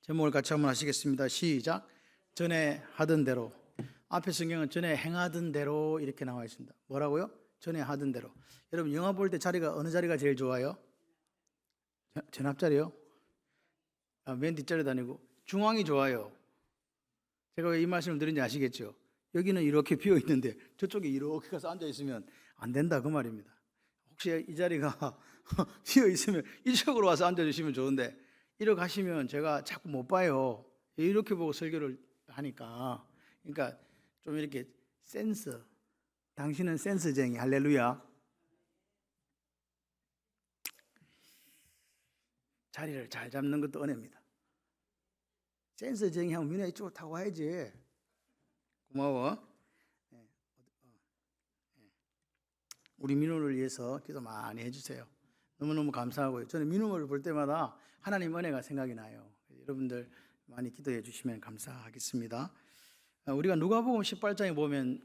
제목을 같이 한번 하시겠습니다. 시작. 전에 하던 대로. 앞에 성경은 전에 행하던 대로 이렇게 나와 있습니다. 뭐라고요? 전에 하던 대로. 여러분 영화 볼 때 자리가 어느 자리가 제일 좋아요? 전 앞자리요? 맨 뒷자리도 아니고 중앙이 좋아요. 제가 왜 이 말씀을 드린지 아시겠죠? 여기는 이렇게 비어 있는데 저쪽에 이렇게 가서 앉아 있으면 안 된다 그 말입니다. 혹시 이 자리가 비어 있으면 이쪽으로 와서 앉아 주시면 좋은데 이렇게 하시면 제가 자꾸 못 봐요. 이렇게 보고 설교를 하니까. 그러니까 좀 이렇게 센스. 당신은 센스쟁이. 할렐루야. 자리를 잘 잡는 것도 은혜입니다. 센스쟁이 하면 민호 이쪽으로 타고 와야지. 고마워. 우리 민호를 위해서 기도 많이 해주세요. 너무너무 감사하고요. 저는 민호를 볼 때마다 하나님 은혜가 생각이 나요. 여러분들 많이 기도해 주시면 감사하겠습니다. 우리가 누가복음 18장에 보면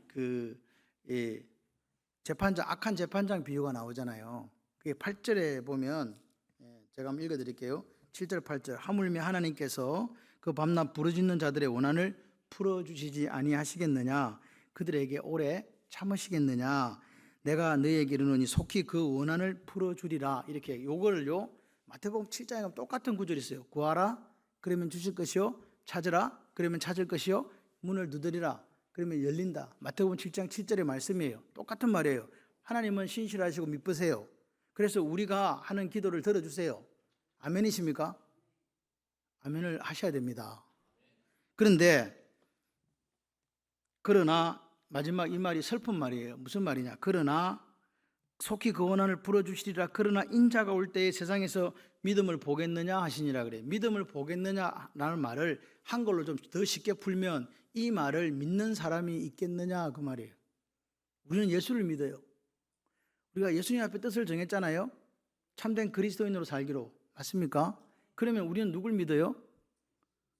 재판장, 악한 재판장 비유가 나오잖아요. 그게 8절에 보면 제가 한번 읽어드릴게요. 7절 8절. 하물며 하나님께서 그 밤낮 부르짖는 자들의 원한을 풀어주시지 아니하시겠느냐? 그들에게 오래 참으시겠느냐? 내가 너희에게 이르노니 속히 그 원한을 풀어주리라. 이렇게 요거를요 마태복음 7장에 가면 똑같은 구절이 있어요. 구하라 그러면 주실 것이요, 찾으라 그러면 찾을 것이요, 문을 두드리라 그러면 열린다. 마태복음 7장 7절의 말씀이에요. 똑같은 말이에요. 하나님은 신실하시고 믿으세요. 그래서 우리가 하는 기도를 들어주세요. 아멘이십니까? 아멘을 하셔야 됩니다. 그러나 마지막 이 말이 슬픈 말이에요. 무슨 말이냐? 그러나 속히 그 원한을 풀어주시리라. 그러나 인자가 올 때에 세상에서 믿음을 보겠느냐 하시니라 그래요. 믿음을 보겠느냐라는 말을 한글로 좀 더 쉽게 풀면 이 말을 믿는 사람이 있겠느냐 그 말이에요. 우리는 예수를 믿어요. 우리가 예수님 앞에 뜻을 정했잖아요. 참된 그리스도인으로 살기로. 맞습니까? 그러면 우리는 누굴 믿어요?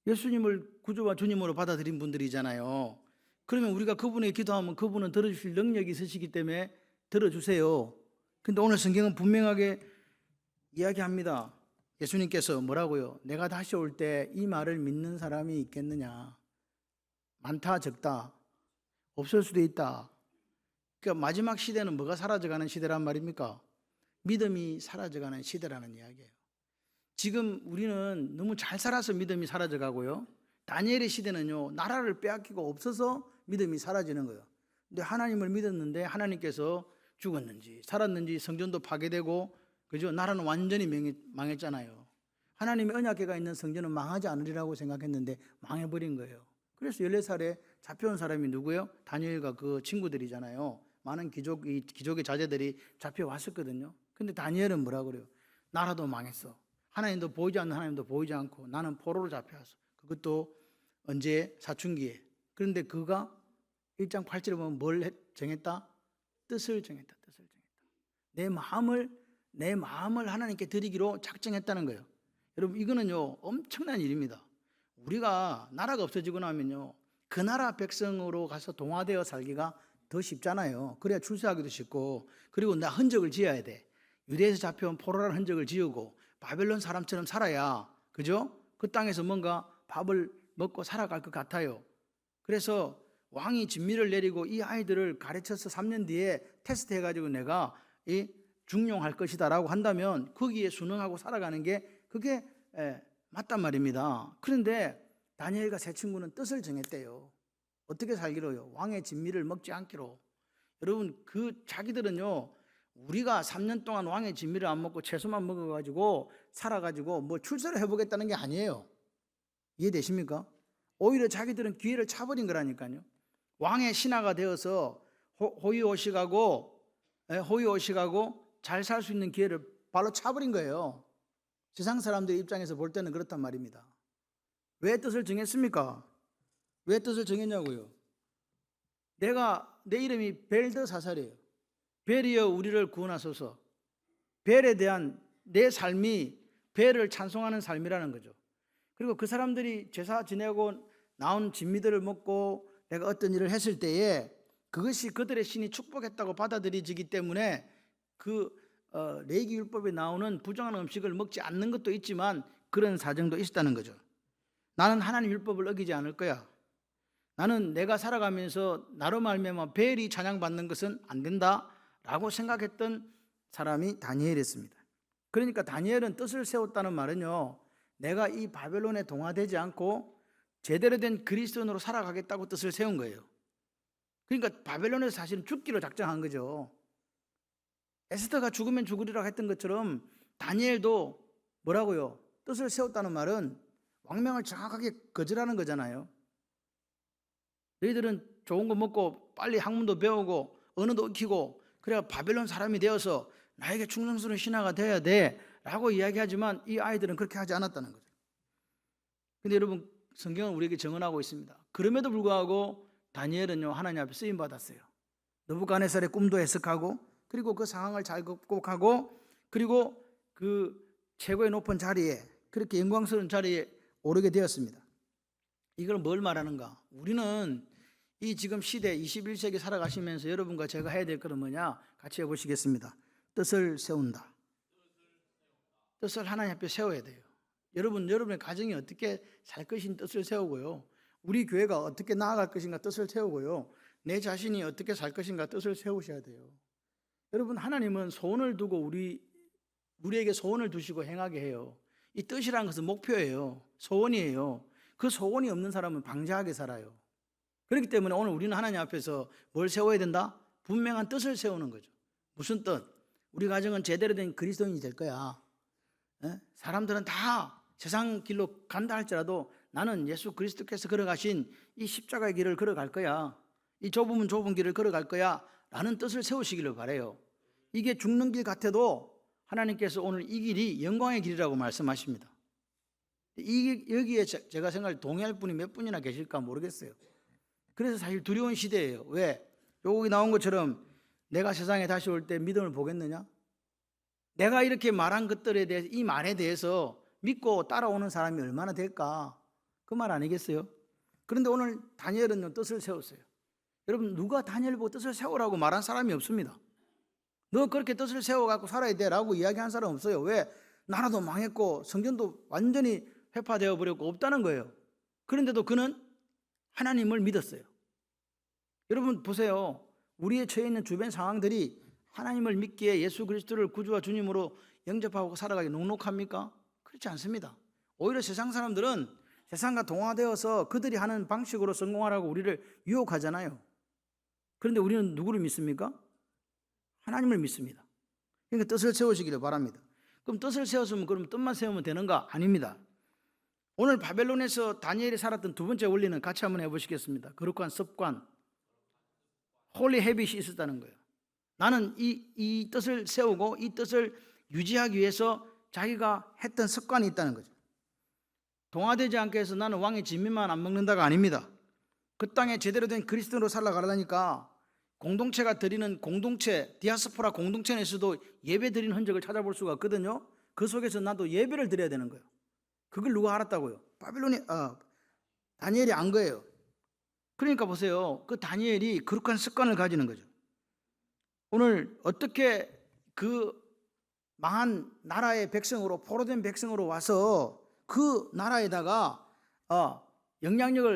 예수님을 구주와 주님으로 받아들인 분들이잖아요. 그러면 우리가 그분에게 기도하면 그분은 들어주실 능력이 있으시기 때문에 들어주세요. 근데 오늘 성경은 분명하게 이야기합니다. 예수님께서 뭐라고요? 내가 다시 올 때 이 말을 믿는 사람이 있겠느냐? 많다 적다 없을 수도 있다. 그러니까 마지막 시대는 뭐가 사라져가는 시대란 말입니까? 믿음이 사라져가는 시대라는 이야기예요. 지금 우리는 너무 잘 살아서 믿음이 사라져가고요. 다니엘의 시대는요 나라를 빼앗기고 없어서 믿음이 사라지는 거예요. 근데 하나님을 믿었는데 하나님께서 죽었는지 살았는지 성전도 파괴되고 그죠? 나라는 완전히 망했잖아요. 하나님의 언약궤가 있는 성전은 망하지 않으리라고 생각했는데 망해버린 거예요. 그래서 14살에 잡혀온 사람이 누구예요? 다니엘과 그 친구들이잖아요. 많은 귀족의 자제들이 잡혀왔었거든요. 근데 다니엘은 뭐라 그래요? 나라도 망했어. 하나님도 보이지 않는 하나님도 보이지 않고 나는 포로로 잡혀왔어. 그것도 언제? 사춘기에. 그런데 그가 1장 8절에 보면 뭘 정했다? 뜻을 정했다. 뜻을 정했다. 내 마음을 하나님께 드리기로 작정했다는 거예요. 여러분 이거는요 엄청난 일입니다. 우리가 나라가 없어지고 나면요 그 나라 백성으로 가서 동화되어 살기가 더 쉽잖아요. 그래야 출세하기도 쉽고, 그리고 나 흔적을 지어야 돼. 유대에서 잡혀온 포로라는 흔적을 지우고 바벨론 사람처럼 살아야, 그죠? 그 땅에서 뭔가 밥을 먹고 살아갈 것 같아요. 그래서 왕이 진미를 내리고 이 아이들을 가르쳐서 3년 뒤에 테스트 해가지고 내가 중용할 것이다 라고 한다면 거기에 순응하고 살아가는 게 그게 맞단 말입니다. 그런데 다니엘과 세 친구는 뜻을 정했대요. 어떻게 살기로요? 왕의 진미를 먹지 않기로. 여러분 자기들은요 우리가 3년 동안 왕의 진미를 안 먹고 채소만 먹어가지고 살아가지고 뭐 출세를 해보겠다는 게 아니에요. 이해되십니까? 오히려 자기들은 기회를 차버린 거라니까요. 왕의 신하가 되어서 호의호식하고 잘 살 수 있는 기회를 발로 차버린 거예요. 세상 사람들 입장에서 볼 때는 그렇단 말입니다. 왜 뜻을 정했습니까? 왜 뜻을 정했냐고요? 내 이름이 벨드사살이에요. 벨이여 우리를 구원하소서. 벨에 대한 내 삶이 벨을 찬송하는 삶이라는 거죠. 그리고 그 사람들이 제사 지내고 나온 진미들을 먹고 내가 어떤 일을 했을 때에 그것이 그들의 신이 축복했다고 받아들여지기 때문에 레위기 율법에 나오는 부정한 음식을 먹지 않는 것도 있지만 그런 사정도 있었다는 거죠. 나는 하나님 율법을 어기지 않을 거야. 나는 내가 살아가면서 나로 말미암아 베엘이 찬양받는 것은 안 된다라고 생각했던 사람이 다니엘이었습니다. 그러니까 다니엘은 뜻을 세웠다는 말은요, 내가 이 바벨론에 동화되지 않고 제대로 된 그리스도인으로 살아가겠다고 뜻을 세운 거예요. 그러니까 바벨론에서 사실은 죽기로 작정한 거죠. 에스더가 죽으면 죽으리라 했던 것처럼 다니엘도 뭐라고요? 뜻을 세웠다는 말은 왕명을 정확하게 거절하는 거잖아요. 너희들은 좋은 거 먹고 빨리 학문도 배우고 언어도 익히고 그래야 바벨론 사람이 되어서 나에게 충성스러운 신하가 되어야 돼 라고 이야기하지만 이 아이들은 그렇게 하지 않았다는 거죠. 근데 여러분, 성경은 우리에게 증언하고 있습니다. 그럼에도 불구하고 다니엘은요, 하나님 앞에 쓰임 받았어요. 느부갓네살의 꿈도 해석하고, 그리고 그 상황을 잘 극복하고, 그리고 그 최고의 높은 자리에, 그렇게 영광스러운 자리에 오르게 되었습니다. 이걸 뭘 말하는가? 우리는 이 지금 시대 21세기 살아가시면서 여러분과 제가 해야 될 것은 뭐냐? 같이 해보시겠습니다. 뜻을 세운다. 뜻을 하나님 앞에 세워야 돼요. 여러분의 가정이 어떻게 살 것인 뜻을 세우고요, 우리 교회가 어떻게 나아갈 것인가 뜻을 세우고요, 내 자신이 어떻게 살 것인가 뜻을 세우셔야 돼요. 여러분, 하나님은 소원을 두고 우리에게 소원을 두시고 행하게 해요. 이 뜻이라는 것은 목표예요. 소원이에요. 그 소원이 없는 사람은 방자하게 살아요. 그렇기 때문에 오늘 우리는 하나님 앞에서 뭘 세워야 된다? 분명한 뜻을 세우는 거죠. 무슨 뜻? 우리 가정은 제대로 된 그리스도인이 될 거야. 사람들은 다 세상 길로 간다 할지라도 나는 예수 그리스도께서 걸어가신 이 십자가의 길을 걸어갈 거야. 이 좁으면 좁은 길을 걸어갈 거야 라는 뜻을 세우시기를 바라요. 이게 죽는 길 같아도 하나님께서 오늘 이 길이 영광의 길이라고 말씀하십니다. 여기에 제가 생각할 동의할 분이 몇 분이나 계실까 모르겠어요. 그래서 사실 두려운 시대예요. 왜? 여기 나온 것처럼 내가 세상에 다시 올 때 믿음을 보겠느냐? 내가 이렇게 말한 것들에 대해서, 이 말에 대해서 믿고 따라오는 사람이 얼마나 될까? 그 말 아니겠어요? 그런데 오늘 다니엘은 뜻을 세웠어요. 여러분, 누가 다니엘 보고 뜻을 세우라고 말한 사람이 없습니다. 너 그렇게 뜻을 세워갖고 살아야 돼라고 이야기한 사람 없어요. 왜? 나라도 망했고 성전도 완전히 회파되어 버렸고 없다는 거예요. 그런데도 그는 하나님을 믿었어요. 여러분 보세요. 우리의 처해 있는 주변 상황들이 하나님을 믿기에 예수 그리스도를 구주와 주님으로 영접하고 살아가기 녹록합니까? 그렇지 않습니다. 오히려 세상 사람들은 세상과 동화되어서 그들이 하는 방식으로 성공하라고 우리를 유혹하잖아요. 그런데 우리는 누구를 믿습니까? 하나님을 믿습니다. 그러니까 뜻을 세우시기를 바랍니다. 그럼 뜻을 세웠으면 그럼 뜻만 세우면 되는가? 아닙니다. 오늘 바벨론에서 다니엘이 살았던 두 번째 원리는 같이 한번 해보시겠습니다. 거룩한 습관, 홀리 헤빗이 있었다는 거예요. 나는 이 뜻을 세우고 이 뜻을 유지하기 위해서 자기가 했던 습관이 있다는 거죠. 동화되지 않게 해서 나는 왕의 진미만 안 먹는다가 아닙니다. 그 땅에 제대로 된 그리스도로 살아가려니까 공동체가 드리는 공동체, 디아스포라 공동체 내에서도 예배 드리는 흔적을 찾아볼 수가 없거든요. 그 속에서 나도 예배를 드려야 되는 거예요. 그걸 누가 알았다고요? 다니엘이 안 거예요. 그러니까 보세요. 그 다니엘이 거룩한 습관을 가지는 거죠. 오늘 어떻게 그 망한 나라의 백성으로, 포로된 백성으로 와서 그 나라에다가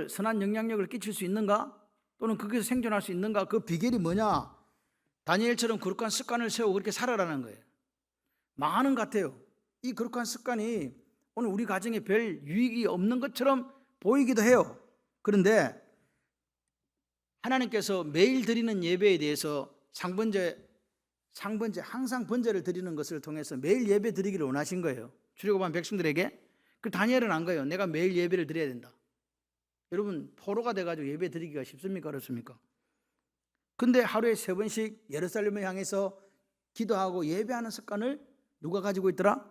선한 영향력을 끼칠 수 있는가? 또는 거기서 생존할 수 있는가? 그 비결이 뭐냐? 다니엘처럼 거룩한 습관을 세우고 그렇게 살아라는 거예요. 망하는 것 같아요. 이 거룩한 습관이 오늘 우리 가정에 별 유익이 없는 것처럼 보이기도 해요. 그런데 하나님께서 매일 드리는 예배에 대해서 상번제 항상 번제를 드리는 것을 통해서 매일 예배 드리기를 원하신 거예요. 출애굽한 백성들에게. 그 다니엘은 안 거예요. 내가 매일 예배를 드려야 된다. 여러분, 포로가 돼가지고 예배 드리기가 쉽습니까? 어렵습니까? 근데 하루에 3번씩 예루살렘을 향해서 기도하고 예배하는 습관을 누가 가지고 있더라?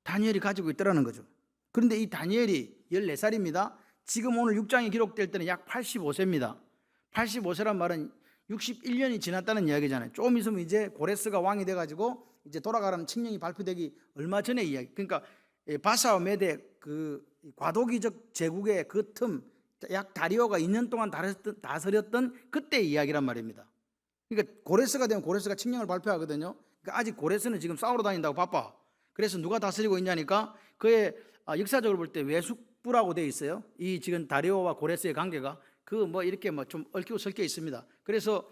다니엘이 가지고 있더라는 거죠. 그런데 이 다니엘이 14살입니다. 지금 오늘 6장이 기록될 때는 약 85세입니다. 85세란 말은 61년이 지났다는 이야기잖아요. 조금 있으면 이제 고레스가 왕이 돼가지고 이제 돌아가라는 칙령이 발표되기 얼마 전의 이야기. 그러니까 바사와 메대 그 과도기적 제국의 그 틈, 약 다리오가 2년 동안 다스렸던 그때의 이야기란 말입니다. 그러니까 고레스가 되면 고레스가 칙령을 발표하거든요. 그러니까 아직 고레스는 지금 싸우러 다닌다고 바빠. 그래서 누가 다스리고 있냐니까 그의 역사적으로 볼 때 북부라고 되어 있어요. 이 지금 다리오와 고레스의 관계가 그 뭐 이렇게 뭐 좀 얽히고 설켜 있습니다. 그래서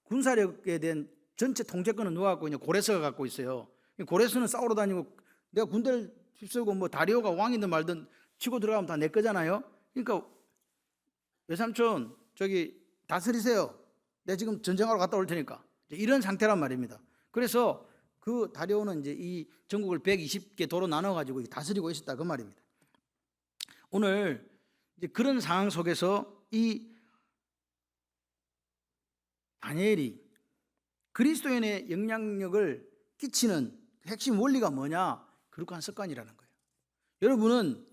군사력에 대한 전체 통제권은 누가 갖고 있냐? 고레스가 갖고 있어요. 고레스는 싸우러 다니고 내가 군대를 휩쓸고 뭐 다리오가 왕이든 말든 치고 들어가면 다 내 거잖아요. 그러니까 외삼촌 저기 다스리세요. 내가 지금 전쟁하러 갔다 올 테니까 이런 상태란 말입니다. 그래서 그 다리오는 이제 이 전국을 120개 도로 나눠 가지고 다스리고 있었다 그 말입니다. 오늘 이제 그런 상황 속에서 이 다니엘이 그리스도인의 영향력을 끼치는 핵심 원리가 뭐냐? 거룩한 습관이라는 거예요. 여러분은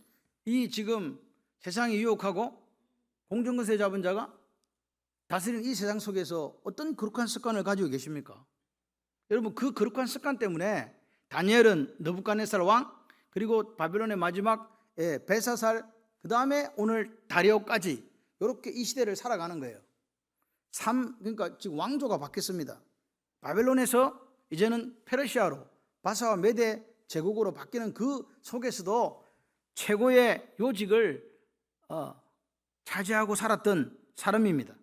이 지금 세상이 유혹하고 공정권세 잡은 자가 다스리는 이 세상 속에서 어떤 거룩한 습관을 가지고 계십니까? 여러분 그 거룩한 습관 때문에 다니엘은 느부갓네살 왕, 그리고 바벨론의 마지막 벨사살, 그 다음에 오늘 다리오까지 이렇게 이 시대를 살아가는 거예요. 그러니까 지금 왕조가 바뀌었습니다. 바벨론에서 이제는 페르시아로, 바사와 메대 제국으로 바뀌는 그 속에서도 최고의 요직을 차지하고 살았던 사람입니다.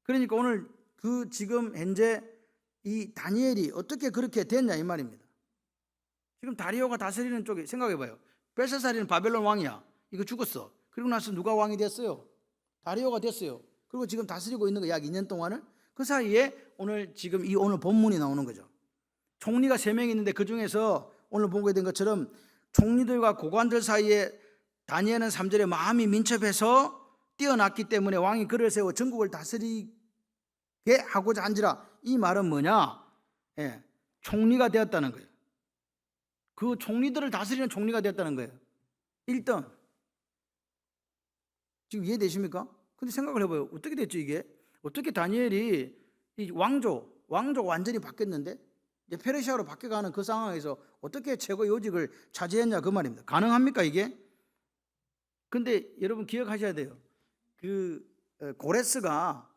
그러니까 오늘 그 지금 현재 이 다니엘이 어떻게 그렇게 됐냐 이 말입니다. 지금 다리오가 다스리는 쪽에 생각해봐요. 벨사살이는 바벨론 왕이야. 이거 죽었어. 그리고 나서 누가 왕이 됐어요? 다리오가 됐어요. 그리고 지금 다스리고 있는 거 약 2년 동안을, 그 사이에 오늘 지금 오늘 본문이 나오는 거죠. 총리가 3명 있는데 그 중에서 오늘 보게 된 것처럼 총리들과 고관들 사이에 다니엘은 3절에 마음이 민첩해서 뛰어났기 때문에 왕이 그를 세워 전국을 다스리게 하고자 한지라. 이 말은 뭐냐? 총리가 되었다는 거예요. 그 총리들을 다스리는 총리가 되었다는 거예요. 1등. 지금 이해되십니까? 근데 생각을 해봐요. 어떻게 됐죠 이게? 어떻게 다니엘이 이 왕조가 완전히 바뀌었는데 이제 페르시아로 바뀌어가는 그 상황에서 어떻게 최고 요직을 차지했냐 그 말입니다. 가능합니까 이게? 근데 여러분 기억하셔야 돼요. 그 고레스가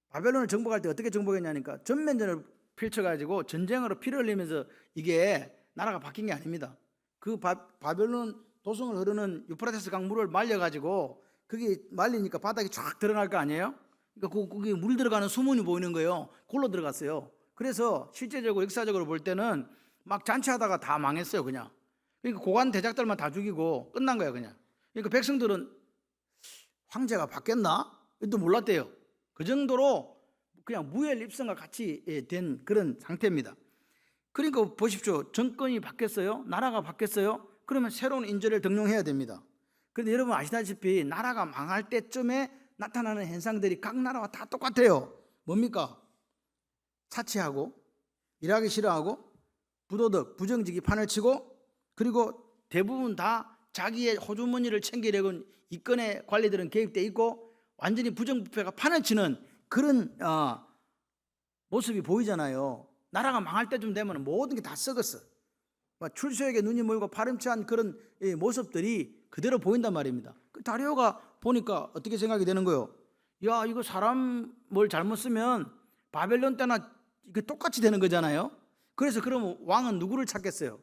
바벨론을 정복할 때 어떻게 정복했냐니까 전면전을 펼쳐가지고 전쟁으로 피를 흘리면서 이게 나라가 바뀐 게 아닙니다. 그 바벨론 도성을 흐르는 유프라테스 강 물을 말려가지고 그게 말리니까 바닥이 쫙 드러날 거 아니에요? 그러니까 거기 물 들어가는 수문이 보이는 거예요. 골로 들어갔어요. 그래서 실제적으로 역사적으로 볼 때는 막 잔치하다가 다 망했어요 그냥. 그러니까 고관 대작들만 다 죽이고 끝난 거예요 그냥. 그러니까 백성들은 황제가 바뀌었나? 또 몰랐대요. 그 정도로 그냥 무혈입성과 같이 된 그런 상태입니다. 그러니까 보십시오. 정권이 바뀌었어요. 나라가 바뀌었어요. 그러면 새로운 인재를 등용해야 됩니다. 그런데 여러분 아시다시피 나라가 망할 때쯤에 나타나는 현상들이 각 나라와 다 똑같아요. 뭡니까? 사치하고 일하기 싫어하고 부도덕, 부정직이 판을 치고, 그리고 대부분 다 자기의 호주머니를 챙기려고 이권의 관리들은 개입돼 있고 완전히 부정부패가 판을 치는 그런 모습이 보이잖아요. 나라가 망할 때쯤 되면 모든 게 다 썩었어. 출세에게 눈이 멀고 파렴치한 그런 모습들이 그대로 보인단 말입니다. 다리오가 보니까 어떻게 생각이 되는 거예요? 야, 이거 사람을 잘못 쓰면 바벨론 때나 이게 똑같이 되는 거잖아요. 그래서 그러면 왕은 누구를 찾겠어요?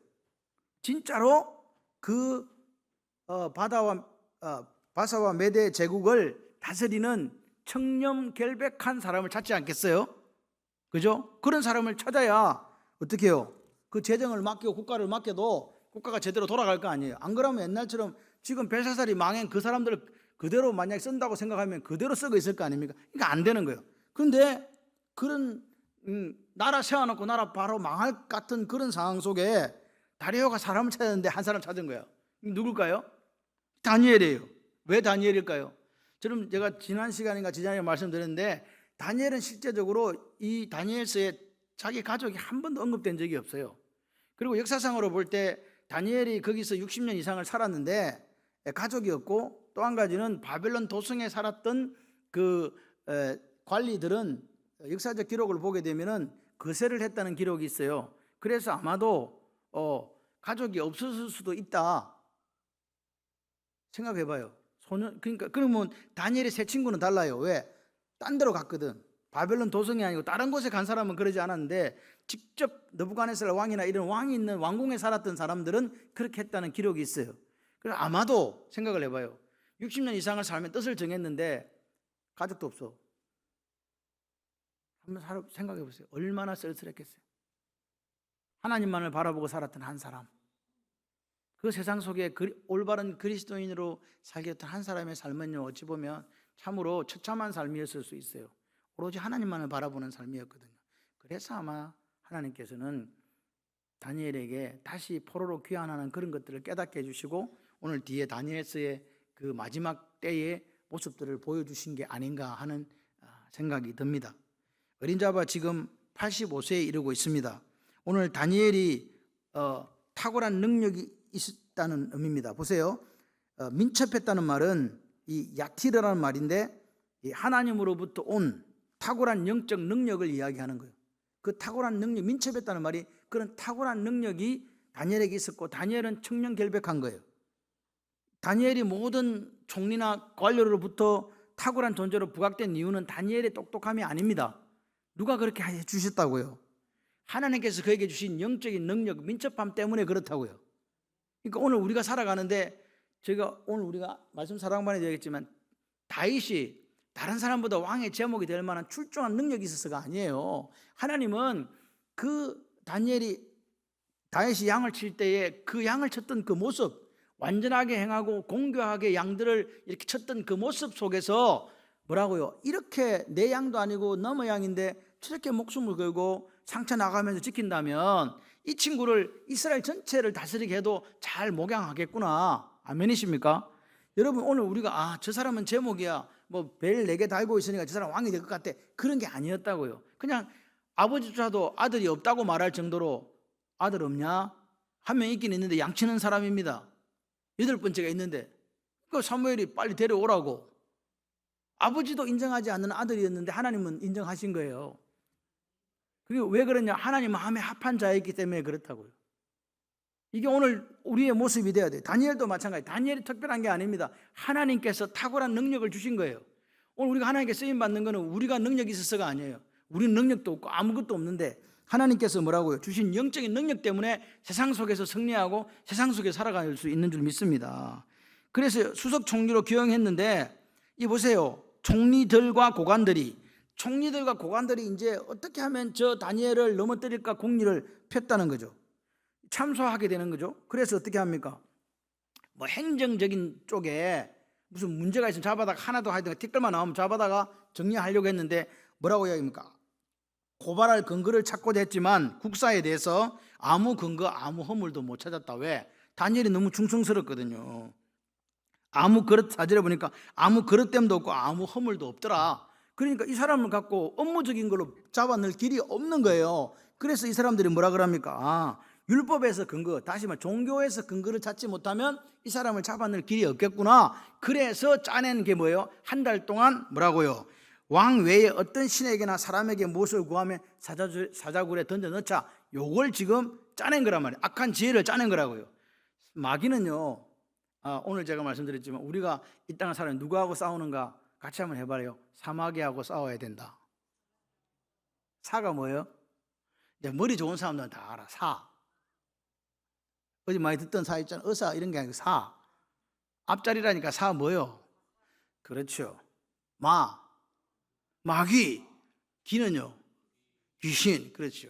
진짜로 그 바사와 메대 제국을 다스리는 청렴결백한 사람을 찾지 않겠어요? 그죠? 그런 사람을 찾아야 어떻게 해요? 그 재정을 맡기고 국가를 맡겨도 국가가 제대로 돌아갈 거 아니에요. 안 그러면 옛날처럼 지금 벨사살이 망한 그 사람들을 그대로 만약에 쓴다고 생각하면 그대로 쓰고 있을 거 아닙니까? 그러니까 안 되는 거예요. 그런데 그런 나라 세워놓고 나라 바로 망할 것 같은 그런 상황 속에 다리오가 사람을 찾았는데 한 사람 찾은 거예요. 누굴까요? 다니엘이에요. 왜 다니엘일까요? 저는 제가 지난 시간인가 지난해 말씀드렸는데 다니엘은 실제적으로 이 다니엘서에 자기 가족이 한 번도 언급된 적이 없어요. 그리고 역사상으로 볼 때 다니엘이 거기서 60년 이상을 살았는데 가족이 없고, 또 한 가지는 바벨론 도성에 살았던 그 관리들은 역사적 기록을 보게 되면은 거세를 했다는 기록이 있어요. 그래서 아마도 가족이 없었을 수도 있다 생각해봐요. 그러니까 그러면 다니엘의 세 친구는 달라요. 왜? 딴 데로 갔거든. 바벨론 도성이 아니고 다른 곳에 간 사람은 그러지 않았는데 직접 느부갓네살 왕이나 이런 왕이 있는 왕궁에 살았던 사람들은 그렇게 했다는 기록이 있어요. 그래서 아마도 생각을 해봐요. 60년 이상을 살면 뜻을 정했는데 가족도 없어. 한번 생각해 보세요. 얼마나 쓸쓸했겠어요. 하나님만을 바라보고 살았던 한 사람, 그 세상 속에 올바른 그리스도인으로 살겠던 한 사람의 삶은요, 어찌 보면 참으로 처참한 삶이었을 수 있어요. 오로지 하나님만을 바라보는 삶이었거든요. 그래서 아마 하나님께서는 다니엘에게 다시 포로로 귀환하는 그런 것들을 깨닫게 해주시고 오늘 뒤에 다니엘서의 그 마지막 때의 모습들을 보여주신 게 아닌가 하는 생각이 듭니다. 어린 자바 지금 85세에 이르고 있습니다. 오늘 다니엘이 탁월한 능력이 있었다는 의미입니다. 보세요. 민첩했다는 말은 이 야티르라는 말인데 하나님으로부터 온 탁월한 영적 능력을 이야기하는 거예요. 그 탁월한 능력, 민첩했다는 말이 그런 탁월한 능력이 다니엘에게 있었고 다니엘은 청렴결백한 거예요. 다니엘이 모든 총리나 관료로부터 탁월한 존재로 부각된 이유는 다니엘의 똑똑함이 아닙니다. 누가 그렇게 해 주셨다고요? 하나님께서 그에게 주신 영적인 능력, 민첩함 때문에 그렇다고요. 그러니까 오늘 우리가 살아가는데 오늘 우리가 말씀 사랑반에 되겠지만 다윗이 다른 사람보다 왕의 제목이 될 만한 출중한 능력이 있어서가 아니에요. 하나님은 그 다니엘이 다윗이 양을 칠 때에 그 양을 쳤던 그 모습, 완전하게 행하고 공교하게 양들을 이렇게 쳤던 그 모습 속에서 뭐라고요? 이렇게 내 양도 아니고 너의 양인데 저렇게 목숨을 걸고 상처 나가면서 지킨다면 이 친구를 이스라엘 전체를 다스리게 해도 잘 목양하겠구나. 아멘이십니까? 여러분 오늘 우리가 저 사람은 제목이야 뭐 벨 4개 달고 있으니까 저 사람 왕이 될 것 같아, 그런 게 아니었다고요. 그냥 아버지조차도 아들이 없다고 말할 정도로 아들 없냐? 한 명 있긴 있는데 양치는 사람입니다. 8번째가 있는데 그 사무엘이 빨리 데려오라고. 아버지도 인정하지 않는 아들이었는데 하나님은 인정하신 거예요. 그게 왜 그러냐? 하나님 마음에 합한 자였기 때문에 그렇다고요. 이게 오늘 우리의 모습이 돼야 돼요. 다니엘도 마찬가지. 다니엘이 특별한 게 아닙니다. 하나님께서 탁월한 능력을 주신 거예요. 오늘 우리가 하나님께 쓰임 받는 거는 우리가 능력이 있어서가 아니에요. 우리는 능력도 없고 아무것도 없는데 하나님께서 뭐라고요? 주신 영적인 능력 때문에 세상 속에서 승리하고 세상 속에 살아갈 수 있는 줄 믿습니다. 그래서 수석 총리로 기용했는데 이 보세요. 총리들과 고관들이 이제 어떻게 하면 저 다니엘을 넘어뜨릴까 공리를 폈다는 거죠. 참소하게 되는 거죠. 그래서 어떻게 합니까? 뭐 행정적인 쪽에 무슨 문제가 있으면 잡아다가 하나도 하여튼 댓글만 나오면 잡아다가 정리하려고 했는데 뭐라고 이야기합니까? 고발할 근거를 찾고자 했지만 국사에 대해서 아무 근거, 아무 허물도 못 찾았다. 왜? 다니엘이 너무 충성스럽거든요. 아무 그릇 사절에 보니까 아무 그릇됨도 없고 아무 허물도 없더라. 그러니까 이 사람을 갖고 업무적인 걸로 잡아낼 길이 없는 거예요. 그래서 이 사람들이 뭐라 그럽니까? 율법에서 근거, 다시 말해 종교에서 근거를 찾지 못하면 이 사람을 잡아낼 길이 없겠구나. 그래서 짜낸 게 뭐예요? 한 달 동안 뭐라고요? 왕 외에 어떤 신에게나 사람에게 무엇을 구하면 사자굴에 던져 넣자. 요걸 지금 짜낸 거란 말이에요. 악한 지혜를 짜낸 거라고요. 마귀는요, 오늘 제가 말씀드렸지만 우리가 이 땅을 살아요. 누구하고 싸우는가 같이 한번 해봐요. 사마귀하고 싸워야 된다. 사가 뭐예요? 이제 머리 좋은 사람들은 다 알아. 사. 어제 많이 듣던 사 있잖아. 의사 이런 게 아니고 사. 앞자리라니까 사 뭐요? 그렇죠. 마귀. 귀는요? 귀신. 그렇죠.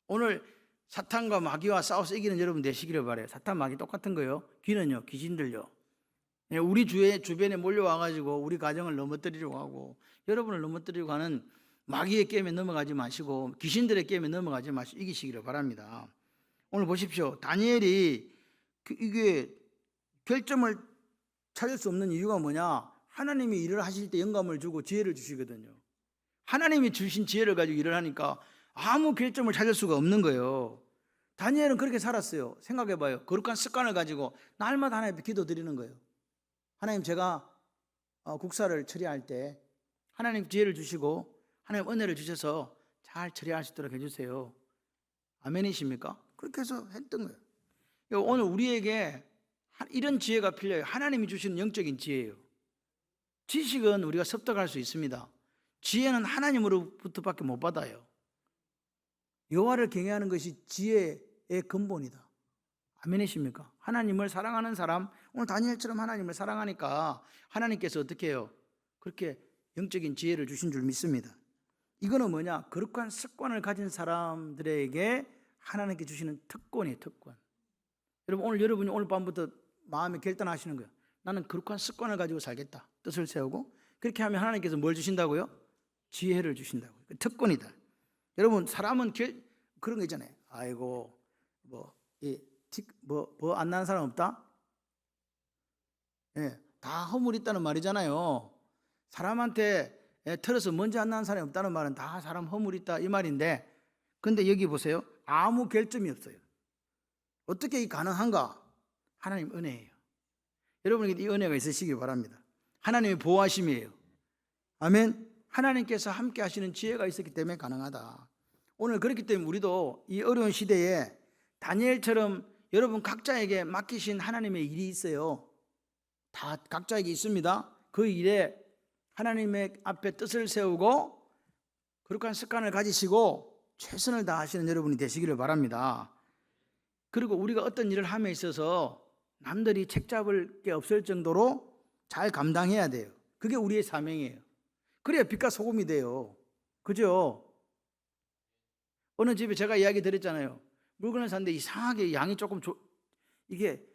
오늘 사탄과 마귀와 싸워서 이기는 여러분 되시기를 바라요. 사탄 마귀 똑같은 거예요. 귀는요? 귀신들요. 우리 주변에 몰려와가지고 우리 가정을 넘어뜨리려고 하고 여러분을 넘어뜨리려고 하는 마귀의 게임에 넘어가지 마시고 귀신들의 게임에 넘어가지 마시고 이기시기를 바랍니다. 오늘 보십시오. 다니엘이 이게 결점을 찾을 수 없는 이유가 뭐냐? 하나님이 일을 하실 때 영감을 주고 지혜를 주시거든요. 하나님이 주신 지혜를 가지고 일을 하니까 아무 결점을 찾을 수가 없는 거예요. 다니엘은 그렇게 살았어요. 생각해봐요. 거룩한 습관을 가지고 날마다 하나님께 기도드리는 거예요. 하나님, 제가 국사를 처리할 때 하나님 지혜를 주시고 하나님 은혜를 주셔서 잘 처리할 수 있도록 해주세요. 아멘이십니까? 그렇게 해서 했던 거예요. 오늘 우리에게 이런 지혜가 필요해요. 하나님이 주시는 영적인 지혜예요. 지식은 우리가 습득할 수 있습니다. 지혜는 하나님으로부터밖에 못 받아요. 여호와를 경외하는 것이 지혜의 근본이다. 아멘이십니까? 하나님을 사랑하는 사람, 오늘 다니엘처럼 하나님을 사랑하니까 하나님께서 어떻게 해요? 그렇게 영적인 지혜를 주신 줄 믿습니다. 이거는 뭐냐? 거룩한 습관을 가진 사람들에게 하나님께 주시는 특권이에요, 특권. 여러분, 여러분이 오늘 밤부터 마음에 결단하시는 거예요. 나는 거룩한 습관을 가지고 살겠다. 뜻을 세우고. 그렇게 하면 하나님께서 뭘 주신다고요? 지혜를 주신다고요. 특권이다. 여러분, 사람은 그런 거 있잖아요. 아이고, 안 나는 사람 없다? 예, 다 허물 있다는 말이잖아요. 사람한테 털어서 먼지 안 나는 사람이 없다는 말은 다 사람 허물 있다 이 말인데, 근데 여기 보세요. 아무 결점이 없어요. 어떻게 이 가능한가? 하나님 은혜예요. 여러분에게 이 은혜가 있으시기 바랍니다. 하나님의 보호하심이에요. 아멘. 하나님께서 함께 하시는 지혜가 있었기 때문에 가능하다. 오늘 그렇기 때문에 우리도 이 어려운 시대에 다니엘처럼 여러분 각자에게 맡기신 하나님의 일이 있어요. 다 각자에게 있습니다. 그 일에 하나님의 앞에 뜻을 세우고 거룩한 습관을 가지시고 최선을 다하시는 여러분이 되시기를 바랍니다. 그리고 우리가 어떤 일을 함에 있어서 남들이 책잡을 게 없을 정도로 잘 감당해야 돼요. 그게 우리의 사명이에요. 그래야 빛과 소금이 돼요. 그죠? 어느 집에 제가 이야기 드렸잖아요. 물건을 샀는데 이상하게 양이 이게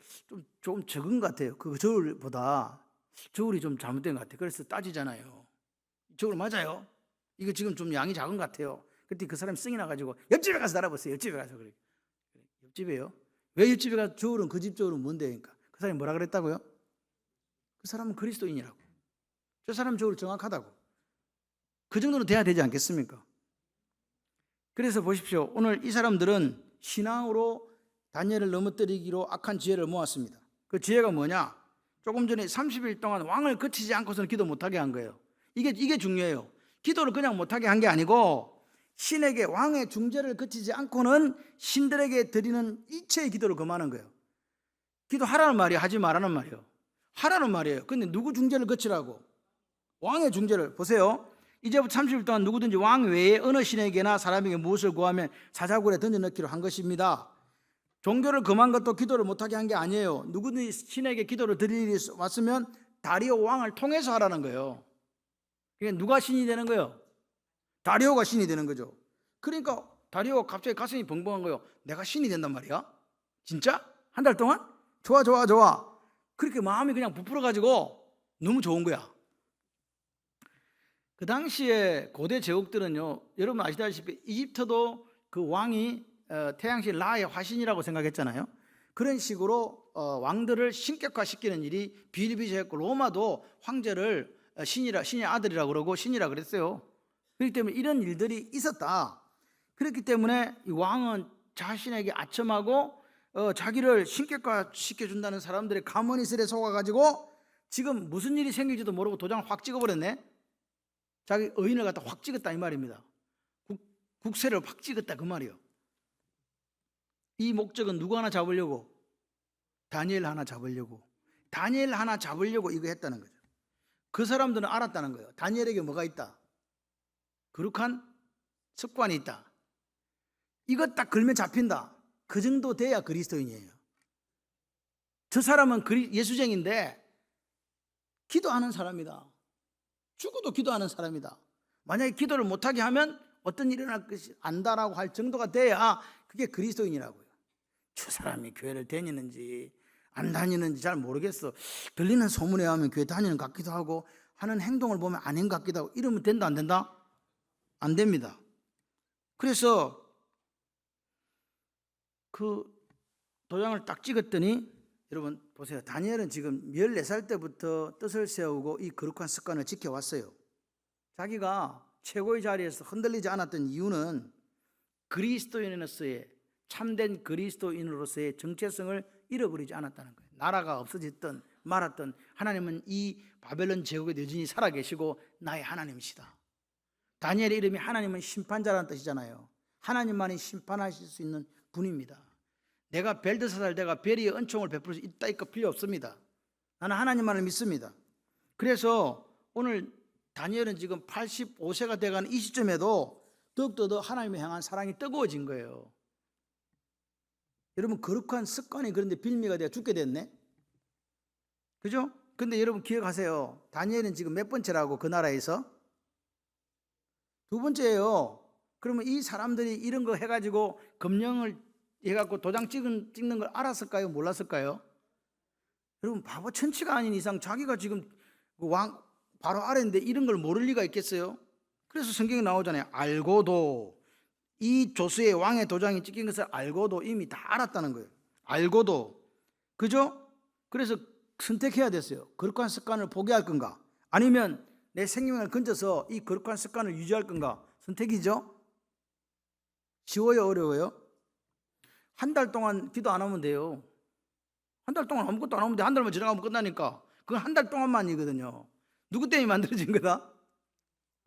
좀 적은 것 같아요. 그 저울보다 저울이 좀 잘못된 것 같아요. 그래서 따지잖아요. 저울 맞아요? 이거 지금 좀 양이 작은 것 같아요. 그때 그 사람이 승이 나가지고 옆집에 가서 달아보세요. 옆집에 가서. 그래. 옆집에요? 왜 옆집에 가서 저울은 그 집 저울은 뭔데? 그러니까 그 사람이 뭐라 그랬다고요? 그 사람은 그리스도인이라고. 저 사람 저울 정확하다고. 그 정도는 돼야 되지 않겠습니까? 그래서 보십시오. 오늘 이 사람들은 신앙으로 다니엘을 넘어뜨리기로 악한 지혜를 모았습니다. 그 지혜가 뭐냐? 조금 전에 30일 동안 왕을 거치지 않고서는 기도 못하게 한 거예요. 이게 중요해요. 기도를 그냥 못하게 한 게 아니고 신에게 왕의 중재를 거치지 않고는 신들에게 드리는 이체의 기도를 금하는 거예요. 기도하라는 말이에요? 하지 말라는 말이에요? 하라는 말이에요. 근데 누구 중재를 거치라고? 왕의 중재를. 보세요. 이제부터 30일 동안 누구든지 왕 외에 어느 신에게나 사람에게 무엇을 구하면 사자굴에 던져넣기로 한 것입니다. 종교를 금한 것도 기도를 못하게 한 게 아니에요. 누구든지 신에게 기도를 드릴 일이 왔으면 다리오 왕을 통해서 하라는 거예요. 그러니까 누가 신이 되는 거예요? 다리오가 신이 되는 거죠. 그러니까 다리오가 갑자기 가슴이 벙벙한 거예요. 내가 신이 된단 말이야? 진짜? 한 달 동안? 좋아. 그렇게 마음이 그냥 부풀어가지고 너무 좋은 거야. 그 당시에 고대 제국들은요, 여러분 아시다시피 이집트도 그 왕이 태양신 라의 화신이라고 생각했잖아요. 그런 식으로 왕들을 신격화시키는 일이 비일비재했고, 로마도 황제를 신의 아들이라고 그러고 신이라 그랬어요. 그렇기 때문에 이런 일들이 있었다. 그렇기 때문에 이 왕은 자신에게 아첨하고 자기를 신격화시켜준다는 사람들의 가문이슬에 속아가지고 지금 무슨 일이 생길지도 모르고 도장을 확 찍어버렸네. 자기 의인을 갖다 확 찍었다 이 말입니다. 국세를 확 찍었다 그 말이에요. 이 목적은 누구 하나 잡으려고? 다니엘 하나 잡으려고. 다니엘 하나 잡으려고 이거 했다는 거죠. 그 사람들은 알았다는 거예요. 다니엘에게 뭐가 있다? 거룩한 습관이 있다. 이거 딱 걸면 잡힌다. 그 정도 돼야 그리스도인이에요. 저 사람은 예수쟁인데 기도하는 사람이다. 죽어도 기도하는 사람이다. 만약에 기도를 못하게 하면 어떤 일이 일어날 것이 안다라고 할 정도가 돼야 그게 그리스도인이라고요. 저 사람이 교회를 다니는지 안 다니는지 잘 모르겠어. 들리는 소문에 하면 교회 다니는 것 같기도 하고 하는 행동을 보면 아닌 것 같기도 하고 이러면 된다 안 된다? 안 됩니다. 그래서 그 도장을 딱 찍었더니 여러분 보세요. 다니엘은 지금 14살 때부터 뜻을 세우고 이 거룩한 습관을 지켜왔어요. 자기가 최고의 자리에서 흔들리지 않았던 이유는 그리스도인으로서의 참된 그리스도인으로서의 정체성을 잃어버리지 않았다는 거예요. 나라가 없어졌던 말았던 하나님은 이 바벨론 제국에 여전히 살아계시고 나의 하나님이시다. 다니엘의 이름이 하나님은 심판자라는 뜻이잖아요. 하나님만이 심판하실 수 있는 분입니다. 내가 벨드사살 내가 벨의 은총을 베풀 수 있다 이거 필요 없습니다. 나는 하나님만을 믿습니다. 그래서 오늘 다니엘은 지금 85세가 돼가는 이 시점에도 더욱더 더 하나님을 향한 사랑이 뜨거워진 거예요. 여러분 거룩한 습관이 그런데 빌미가 되어 죽게 됐네. 그죠? 근데 여러분 기억하세요. 다니엘은 지금 몇 번째라고 그 나라에서? 두 번째예요. 그러면 이 사람들이 이런 거 해가지고 검령을 해갖고 도장 찍는 걸 알았을까요? 몰랐을까요? 여러분 바보 천치가 아닌 이상 자기가 지금 왕 바로 아래인데 이런 걸 모를 리가 있겠어요? 그래서 성경에 나오잖아요. 알고도, 이 조수의 왕의 도장이 찍힌 것을 알고도 이미 다 알았다는 거예요. 알고도. 그죠? 그래서 선택해야 됐어요. 거룩한 습관을 포기할 건가? 아니면 내 생명을 건져서 이 거룩한 습관을 유지할 건가? 선택이죠? 쉬워요? 어려워요? 한 달 동안 기도 안 하면 돼요. 한 달 동안 아무것도 안 하면 돼. 한 달만 지나가면 끝나니까. 그건 한 달 동안만이거든요. 누구 때문에 만들어진 거다?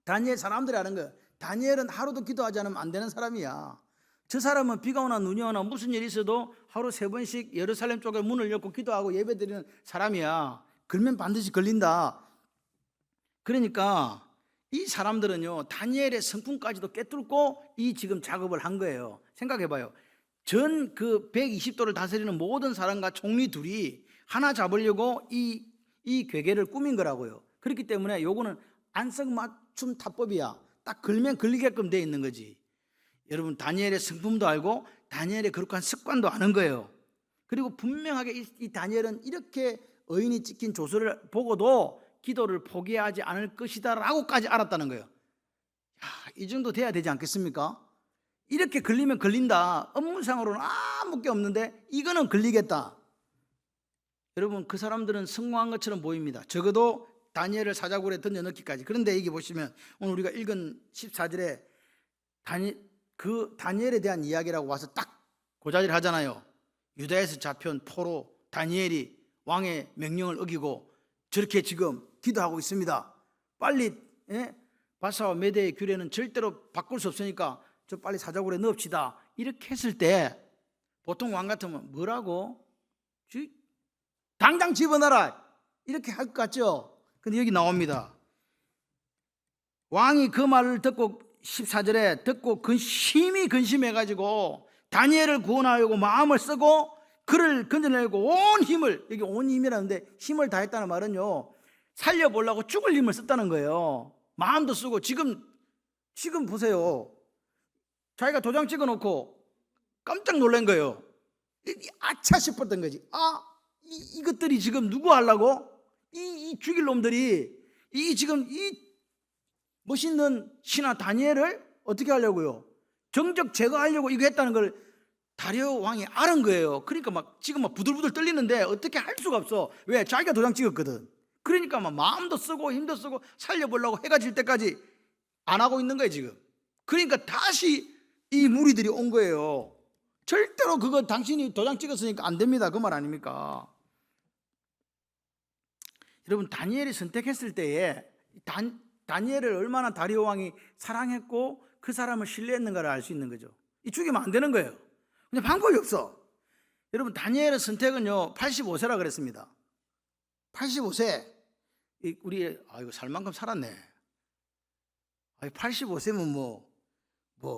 다니엘 사람들이 하는 거예요. 다니엘은 하루도 기도하지 않으면 안 되는 사람이야. 저 사람은 비가 오나 눈이 오나 무슨 일이 있어도 하루 3번씩 예루살렘 쪽에 문을 열고 기도하고 예배드리는 사람이야. 그러면 반드시 걸린다. 그러니까 이 사람들은요, 다니엘의 성품까지도 꿰뚫고 이 지금 작업을 한 거예요. 생각해봐요. 전 그 120도를 다스리는 모든 사람과 총리 둘이 하나 잡으려고 이 괴계를 꾸민 거라고요. 그렇기 때문에 요거는 안성맞춤 타법이야. 딱 걸면 걸리게끔 돼 있는 거지. 여러분 다니엘의 성품도 알고 다니엘의 거룩한 습관도 아는 거예요. 그리고 분명하게 이 다니엘은 이렇게 의인이 찍힌 조서를 보고도 기도를 포기하지 않을 것이다 라고까지 알았다는 거예요. 이 정도 돼야 되지 않겠습니까? 이렇게 걸리면 걸린다. 업무상으로는 아무 게 없는데 이거는 걸리겠다. 여러분 그 사람들은 성공한 것처럼 보입니다. 적어도 다니엘을 사자굴에 던져넣기까지. 그런데 여기 보시면 오늘 우리가 읽은 14절에 그 다니엘에 대한 이야기라고 와서 딱 고자질 하잖아요. 유다에서 잡혀온 포로 다니엘이 왕의 명령을 어기고 저렇게 지금 기도하고 있습니다. 빨리 바사와 메대의 규례는 절대로 바꿀 수 없으니까 저 빨리 사자굴에 넣읍시다. 이렇게 했을 때 보통 왕 같으면 뭐라고? 당장 집어넣어라 이렇게 할 것 같죠? 근데 여기 나옵니다. 왕이 그 말을 듣고 14절에 듣고 심히 근심해가지고 다니엘을 구원하려고 마음을 쓰고 그를 건져내려고 온 힘을, 여기 온 힘이라는데 힘을 다했다는 말은요, 살려보려고 죽을 힘을 썼다는 거예요. 마음도 쓰고 지금 보세요. 자기가 도장 찍어놓고 깜짝 놀란 거예요. 아차 싶었던 거지. 이것들이 지금 누구 하려고? 이 죽일 놈들이 지금 이 멋있는 신하 다니엘을 어떻게 하려고요? 정적 제거하려고 이거 했다는 걸 다리오 왕이 알은 거예요. 그러니까 지금 부들부들 떨리는데 어떻게 할 수가 없어. 왜? 자기가 도장 찍었거든. 그러니까 마음도 쓰고 힘도 쓰고 살려보려고 해가 질 때까지 안 하고 있는 거예요 지금. 그러니까 다시 이 무리들이 온 거예요. 절대로 그거 당신이 도장 찍었으니까 안 됩니다. 그 말 아닙니까? 여러분 다니엘이 선택했을 때에 다니엘을 얼마나 다리오 왕이 사랑했고 그 사람을 신뢰했는가를 알 수 있는 거죠. 이 죽이면 안 되는 거예요. 근데 방법이 없어. 여러분 다니엘의 선택은요 85세라 그랬습니다. 85세. 우리 이거 살 만큼 살았네. 85세면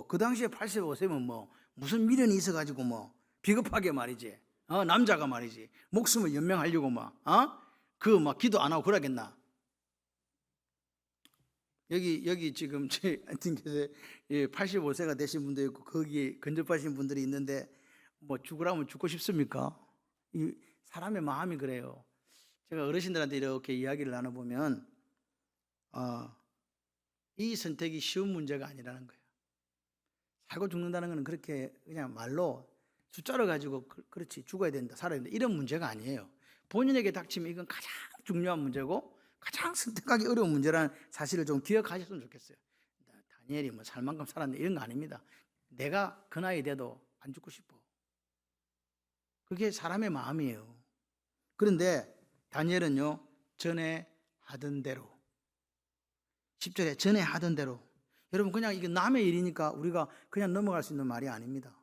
그 당시에 85세면 무슨 미련이 있어가지고 비겁하게 말이지. 남자가 말이지. 목숨을 연명하려고 기도 안 하고 그러겠나? 여기 지금 제 안팅께서 85세가 되신 분도 있고 거기에 근접하신 분들이 있는데 죽으라면 죽고 싶습니까? 이 사람의 마음이 그래요. 제가 어르신들한테 이렇게 이야기를 나눠보면 이 선택이 쉬운 문제가 아니라는 거예요. 살고 죽는다는 것은 그렇게 그냥 말로 숫자를 가지고 그렇지 죽어야 된다 살아야 된다 이런 문제가 아니에요. 본인에게 닥치면 이건 가장 중요한 문제고 가장 선택하기 어려운 문제라는 사실을 좀 기억하셨으면 좋겠어요. 다니엘이 살 만큼 살았네 이런 거 아닙니다. 내가 그 나이 돼도 안 죽고 싶어. 그게 사람의 마음이에요. 그런데 다니엘은요 전에 하던 대로 10절에 전에 하던 대로. 여러분 그냥 이게 남의 일이니까 우리가 그냥 넘어갈 수 있는 말이 아닙니다.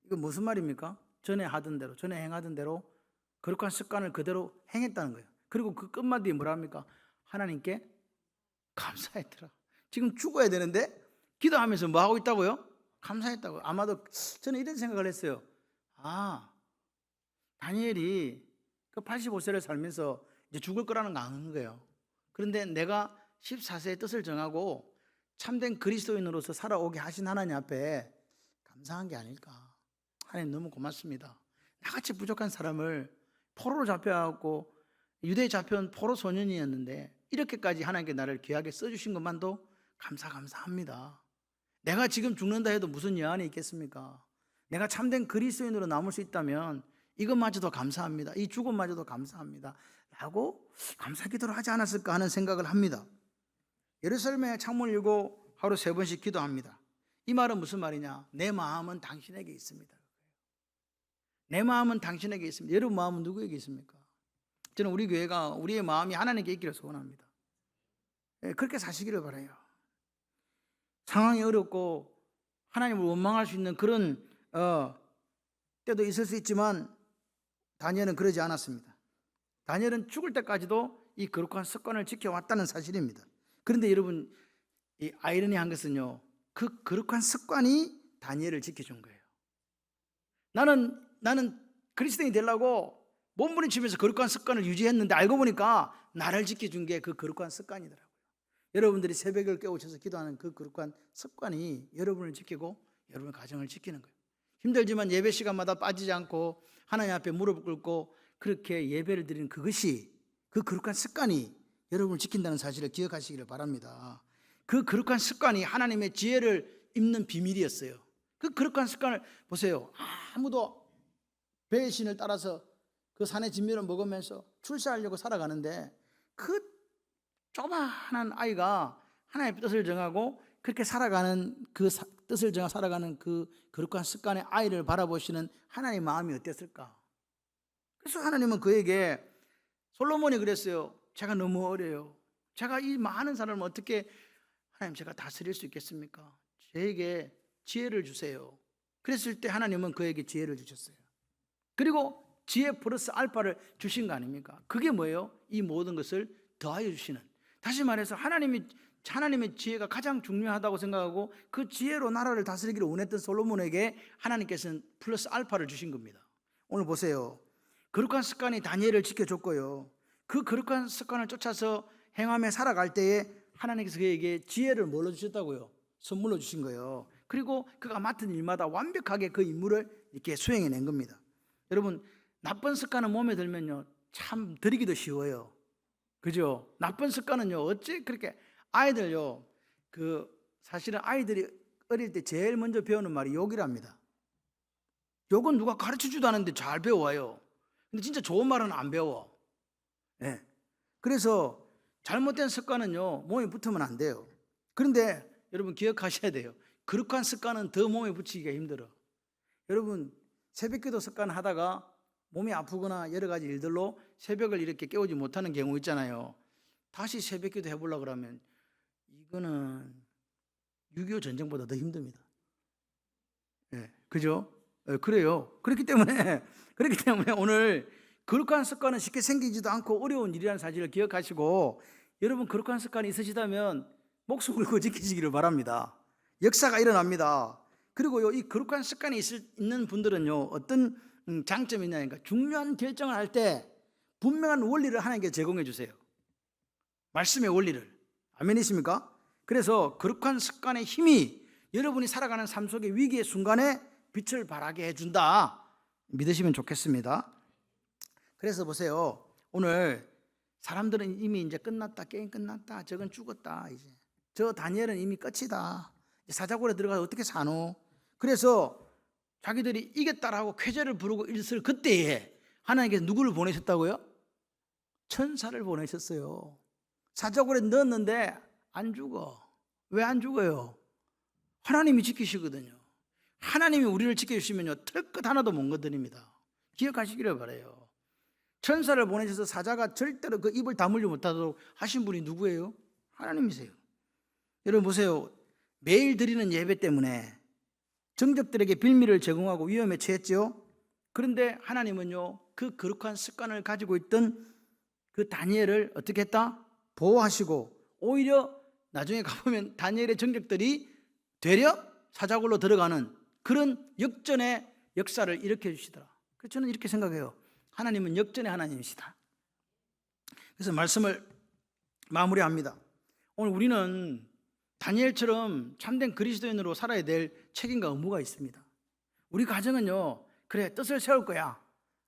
이거 무슨 말입니까? 전에 하던 대로, 전에 행하던 대로 거룩한 습관을 그대로 행했다는 거예요. 그리고 그 끝마디에 뭐라 합니까? 하나님께 감사했더라. 지금 죽어야 되는데 기도하면서 뭐 하고 있다고요? 감사했다고요. 아마도 저는 이런 생각을 했어요. 다니엘이 그 85세를 살면서 이제 죽을 거라는 거 아는 거예요. 그런데 내가 14세의 뜻을 정하고 참된 그리스도인으로서 살아오게 하신 하나님 앞에 감사한 게 아닐까. 하나님 너무 고맙습니다. 나같이 부족한 사람을 포로로 잡혀갖고 유대에 잡혀온 포로 소년이었는데 이렇게까지 하나님께 나를 귀하게 써주신 것만도 감사합니다. 내가 지금 죽는다 해도 무슨 여한이 있겠습니까? 내가 참된 그리스도인으로 남을 수 있다면 이것마저도 감사합니다. 이 죽음마저도 감사합니다. 라고 감사 기도를 하지 않았을까 하는 생각을 합니다. 예루살렘에 창문을 열고 하루 3번씩 기도합니다. 이 말은 무슨 말이냐? 내 마음은 당신에게 있습니다. 내 마음은 당신에게 있습니다. 여러분 마음은 누구에게 있습니까? 저는 우리 교회가 우리의 마음이 하나님께 있기를 소원합니다. 그렇게 사시기를 바라요. 상황이 어렵고 하나님을 원망할 수 있는 그런 때도 있을 수 있지만 다니엘은 그러지 않았습니다. 다니엘은 죽을 때까지도 이 거룩한 습관을 지켜왔다는 사실입니다. 그런데 여러분, 이 아이러니한 것은요, 그 거룩한 습관이 다니엘을 지켜준 거예요. 나는 그리스도인이 되려고 몸부림치면서 거룩한 습관을 유지했는데 알고 보니까 나를 지켜준 게 그 거룩한 습관이더라고요. 여러분들이 새벽을 깨우쳐서 기도하는 그 거룩한 습관이 여러분을 지키고 여러분의 가정을 지키는 거예요. 힘들지만 예배 시간마다 빠지지 않고 하나님 앞에 무릎 꿇고 그렇게 예배를 드리는 그것이, 그 거룩한 습관이 여러분을 지킨다는 사실을 기억하시기를 바랍니다. 그 거룩한 습관이 하나님의 지혜를 입는 비밀이었어요. 그 거룩한 습관을 보세요. 아무도 배신을 따라서 그 산의 진미를 먹으면서 출세하려고 살아가는데 그 조그마한 아이가 하나님의 뜻을 정하고 그렇게 살아가는 그 뜻을 정하 살아가는 그 거룩한 습관의 아이를 바라보시는 하나님의 마음이 어땠을까? 그래서 하나님은 그에게, 솔로몬이 그랬어요. 제가 너무 어려요. 제가 이 많은 사람을 어떻게 하나님 제가 다스릴 수 있겠습니까? 저에게 지혜를 주세요. 그랬을 때 하나님은 그에게 지혜를 주셨어요. 그리고 지혜 플러스 알파를 주신 거 아닙니까? 그게 뭐예요? 이 모든 것을 더하여 주시는. 다시 말해서 하나님의 지혜가 가장 중요하다고 생각하고 그 지혜로 나라를 다스리기를 원했던 솔로몬에게 하나님께서는 플러스 알파를 주신 겁니다. 오늘 보세요. 거룩한 습관이 다니엘을 지켜줬고요. 그 거룩한 습관을 쫓아서 행함에 살아갈 때에 하나님께서 그에게 지혜를 뭘로 주셨다고요? 선물로 주신 거예요. 그리고 그가 맡은 일마다 완벽하게 그 임무를 이렇게 수행해낸 겁니다. 여러분, 나쁜 습관은 몸에 들면요, 참 들이기도 쉬워요. 그죠? 나쁜 습관은요, 어찌 그렇게 아이들요, 사실은 아이들이 어릴 때 제일 먼저 배우는 말이 욕이랍니다. 욕은 누가 가르쳐주지도 않았는데 잘 배워와요. 근데 진짜 좋은 말은 안 배워. 네. 그래서 잘못된 습관은요, 몸에 붙으면 안 돼요. 그런데 여러분 기억하셔야 돼요. 거룩한 습관은 더 몸에 붙이기가 힘들어. 여러분, 새벽기도 습관 하다가 몸이 아프거나 여러 가지 일들로 새벽을 이렇게 깨우지 못하는 경우 있잖아요. 다시 새벽기도 해보려고 그러면 이거는 6.25 전쟁보다 더 힘듭니다. 네, 그죠? 네, 그래요. 그렇기 때문에 오늘 거룩한 습관은 쉽게 생기지도 않고 어려운 일이라는 사실을 기억하시고, 여러분 거룩한 습관이 있으시다면 목숨 걸고 지키시기를 바랍니다. 역사가 일어납니다. 그리고요, 이 거룩한 습관이 있는 분들은요, 어떤 장점이 있냐니까, 중요한 결정을 할 때 분명한 원리를 하나님께 제공해 주세요. 말씀의 원리를. 아멘이십니까? 그래서 거룩한 습관의 힘이 여러분이 살아가는 삶 속의 위기의 순간에 빛을 발하게 해준다. 믿으시면 좋겠습니다. 그래서 보세요. 오늘 사람들은 이미 이제 끝났다, 게임 끝났다, 저건 죽었다, 이제 저 다니엘은 이미 끝이다, 사자굴에 들어가서 어떻게 사노? 그래서 자기들이 이겼다라고 쾌재를 부르고 있을 그때에 하나님께서 누구를 보내셨다고요? 천사를 보내셨어요. 사자굴에 넣었는데 안 죽어. 왜 안 죽어요? 하나님이 지키시거든요. 하나님이 우리를 지켜주시면요, 털끝 하나도 못 건드립니다. 기억하시기를 바라요. 천사를 보내셔서 사자가 절대로 그 입을 다물지 못하도록 하신 분이 누구예요? 하나님이세요. 여러분 보세요. 매일 드리는 예배 때문에 정적들에게 빌미를 제공하고 위험에 처했죠. 그런데 하나님은요, 그 거룩한 습관을 가지고 있던 그 다니엘을 어떻게 했다? 보호하시고, 오히려 나중에 가보면 다니엘의 정적들이 되려 사자굴로 들어가는 그런 역전의 역사를 일으켜 주시더라. 그래서 저는 이렇게 생각해요. 하나님은 역전의 하나님이시다. 그래서 말씀을 마무리합니다. 오늘 우리는 다니엘처럼 참된 그리스도인으로 살아야 될 책임과 의무가 있습니다. 우리 가정은요, 그래, 뜻을 세울 거야.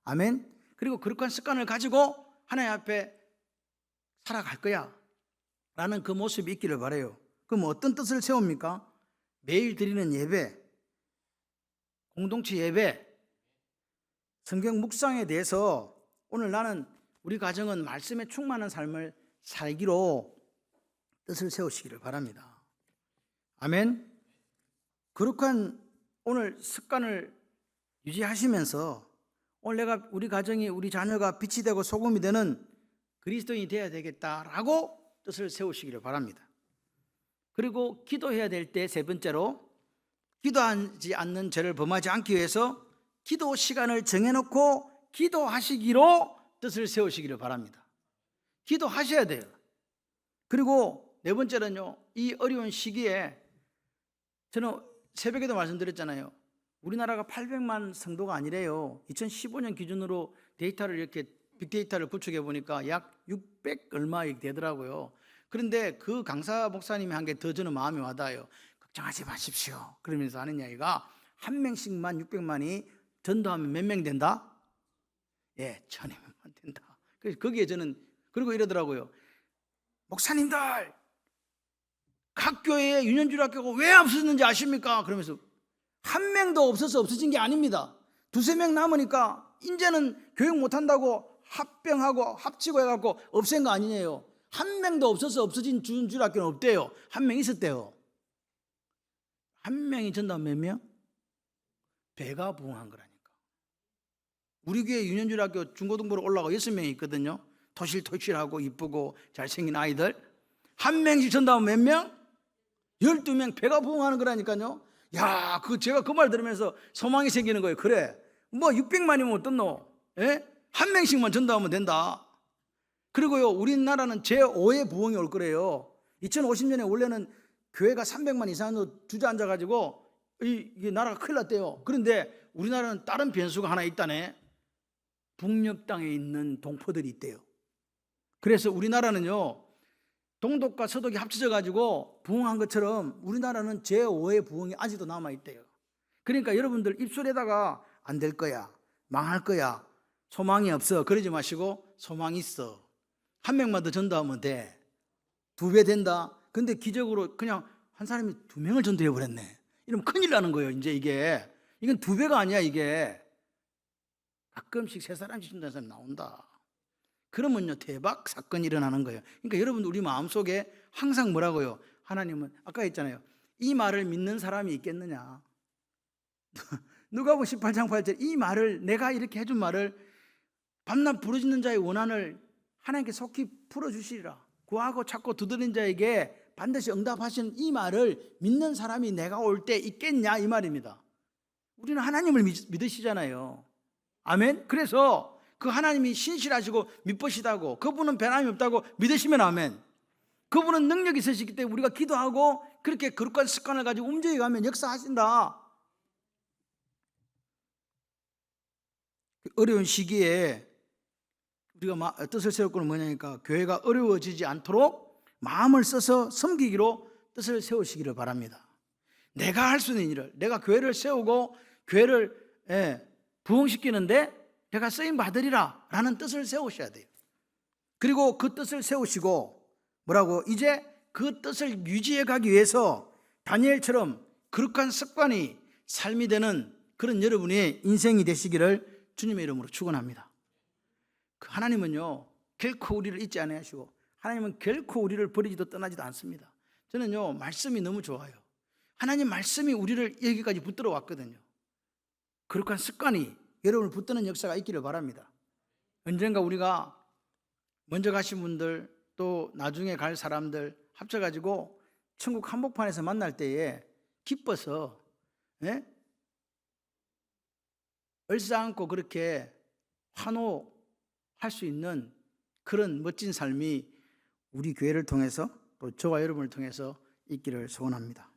아멘. 그리고 거룩한 습관을 가지고 하나님 앞에 살아갈 거야 라는 그 모습이 있기를 바라요. 그럼 어떤 뜻을 세웁니까? 매일 드리는 예배, 공동체 예배, 성경 묵상에 대해서 오늘 나는 우리 가정은 말씀에 충만한 삶을 살기로 뜻을 세우시기를 바랍니다. 아멘. 거룩한 오늘 습관을 유지하시면서 오늘 내가 우리 가정이 우리 자녀가 빛이 되고 소금이 되는 그리스도인이 되어야 되겠다라고 뜻을 세우시기를 바랍니다. 그리고 기도해야 될 때 세 번째로 기도하지 않는 죄를 범하지 않기 위해서 기도 시간을 정해놓고 기도하시기로 뜻을 세우시기를 바랍니다. 기도하셔야 돼요. 그리고 네 번째는요, 이 어려운 시기에 저는 새벽에도 말씀드렸잖아요. 우리나라가 800만 성도가 아니래요. 2015년 기준으로 데이터를 이렇게 빅데이터를 구축해 보니까 약 600 얼마 되더라고요. 그런데 그 강사 목사님이 한 게 더 저는 마음이 와닿아요. 걱정하지 마십시오. 그러면서 하는 이야기가 한 명씩만 600만이 전도하면 몇 명 된다? 예, 1000명만 된다. 그래서 거기에 저는 그리고 이러더라고요. 목사님들, 각 교회에 유년주일학교가 왜 없어졌는지 아십니까? 그러면서 한 명도 없어서 없어진 게 아닙니다. 두세 명 남으니까 이제는 교육 못한다고 합병하고 합치고 해갖고 없앤 거 아니에요. 한 명도 없어서 없어진 유년주일학교는 없대요. 한 명 있었대요. 한 명이 전도하면 몇 명? 배가 부흥한 거라니까. 우리 교회 유년주일학교 중고등부로 올라가 6명이 있거든요. 토실토실하고 이쁘고 잘생긴 아이들. 한 명씩 전도하면 몇 명? 12명. 배가 부흥하는 거라니까요. 야, 제가 그 말 들으면서 소망이 생기는 거예요. 그래, 뭐 600만이면 어떻노? 예? 한 명씩만 전도하면 된다. 그리고요, 우리나라는 제5의 부흥이 올 거래요. 2050년에 원래는 교회가 300만 이상으로 주저앉아가지고 이게 나라가 큰일 났대요. 그런데 우리나라는 다른 변수가 하나 있다네. 북녘 땅에 있는 동포들이 있대요. 그래서 우리나라는요, 동독과 서독이 합쳐져 가지고 부흥한 것처럼 우리나라는 제5의 부흥이 아직도 남아있대요. 그러니까 여러분들 입술에다가 안 될 거야, 망할 거야, 소망이 없어 그러지 마시고 소망이 있어. 한 명만 더 전도하면 돼. 2배 된다. 근데 기적으로 그냥 한 사람이 2명을 전도해 버렸네. 이러면 큰일 나는 거예요. 이제 이건 2배가 아니야. 이게 가끔씩 3사람씩 전도하는 사람이 나온다. 그러면요, 대박 사건이 일어나는 거예요. 그러니까 여러분, 우리 마음속에 항상 뭐라고요? 하나님은 아까 했잖아요. 이 말을 믿는 사람이 있겠느냐. 누가복음 18장 8절, 이 말을, 내가 이렇게 해준 말을 밤낮 부르짖는 자의 원한을 하나님께 속히 풀어주시리라. 구하고 찾고 두드린 자에게 반드시 응답하시는 이 말을 믿는 사람이 내가 올 때 있겠냐, 이 말입니다. 우리는 하나님을 믿으시잖아요. 아멘. 그래서 그 하나님이 신실하시고 믿으시다고, 그분은 변함이 없다고 믿으시면 아멘. 그분은 능력이 있으시기 때문에 우리가 기도하고 그렇게 거룩한 습관을 가지고 움직여가면 역사하신다. 어려운 시기에 우리가 뜻을 세울 건 뭐냐니까, 교회가 어려워지지 않도록 마음을 써서 섬기기로 뜻을 세우시기를 바랍니다. 내가 할 수 있는 일을, 내가 교회를 세우고 교회를 부흥시키는데 내가 쓰임 받으리라 라는 뜻을 세우셔야 돼요. 그리고 그 뜻을 세우시고 뭐라고, 이제 그 뜻을 유지해 가기 위해서 다니엘처럼 거룩한 습관이 삶이 되는 그런 여러분의 인생이 되시기를 주님의 이름으로 축원합니다. 하나님은요, 결코 우리를 잊지 아니하시고 하나님은 결코 우리를 버리지도 떠나지도 않습니다. 저는요, 말씀이 너무 좋아요. 하나님 말씀이 우리를 여기까지 붙들어 왔거든요. 거룩한 습관이 여러분을 붙드는 역사가 있기를 바랍니다. 언젠가 우리가 먼저 가신 분들 또 나중에 갈 사람들 합쳐가지고 천국 한복판에서 만날 때에 기뻐서 얼싸안고 그렇게 환호할 수 있는 그런 멋진 삶이 우리 교회를 통해서 또 저와 여러분을 통해서 있기를 소원합니다.